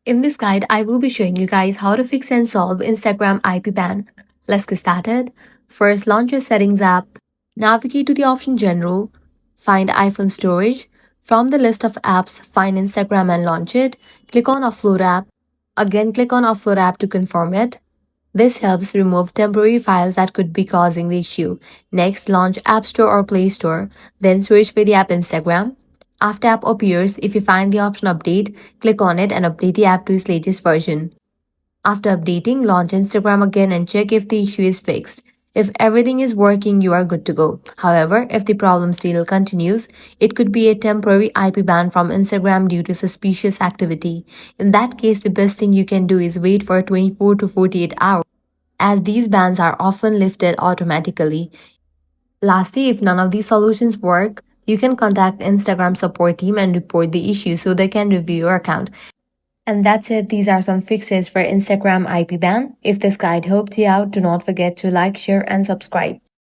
In this guide, I will be showing you guys how to fix and solve Instagram IP ban. Let's get started. First, launch your settings app. Navigate to the option General. Find iPhone storage. From the list of apps, find Instagram and launch it. Click on Offload app. Again, click on Offload app to confirm it. This helps remove temporary files that could be causing the issue. Next, launch App Store or Play Store. Then search for the app Instagram. After app appears, if you find the option Update, click on it and update the app to its latest version. After updating, launch Instagram again and check if the issue is fixed. If everything is working, you are good to go. However, if the problem still continues, it could be a temporary IP ban from Instagram due to suspicious activity. In that case, the best thing you can do is wait for 24 to 48 hours, as these bans are often lifted automatically. Lastly, if none of these solutions work, you can contact Instagram support team and report the issue so they can review your account. And that's it. These are some fixes for Instagram IP ban. If this guide helped you out, do not forget to like, share, and subscribe.